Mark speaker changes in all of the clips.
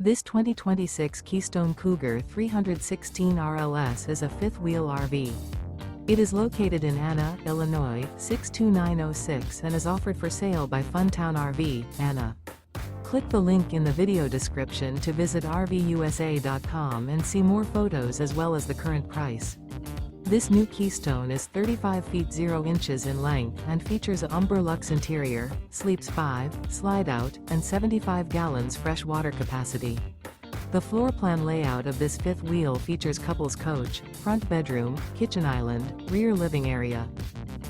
Speaker 1: This 2026 Keystone Cougar 316 RLS is a fifth-wheel RV. It is located in Anna, Illinois, 62906 and is offered for sale by Funtown RV, Anna. Click the link in the video description to visit RVUSA.com and see more photos as well as the current price. This new Keystone is 35 feet 0 inches in length and features a UMBER LUXE interior, sleeps 5, slide-out, and 75 gallons fresh water capacity. The floor plan layout of this fifth wheel features couples coach, front bedroom, kitchen island, rear living area.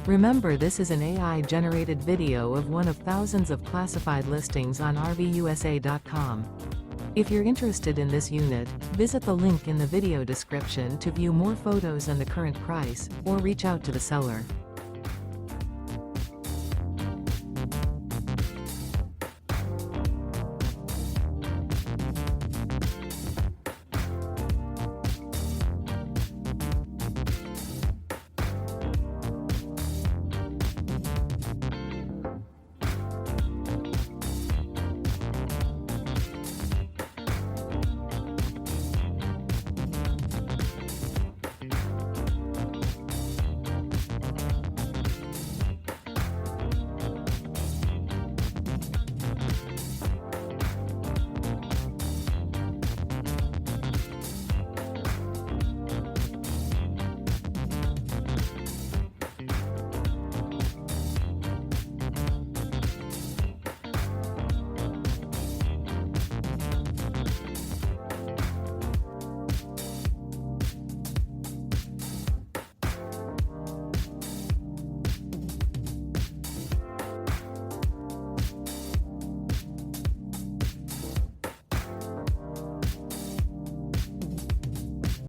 Speaker 1: Remember, this is an AI-generated video of one of thousands of classified listings on RVUSA.com. If you're interested in this unit, visit the link in the video description to view more photos and the current price, or reach out to the seller.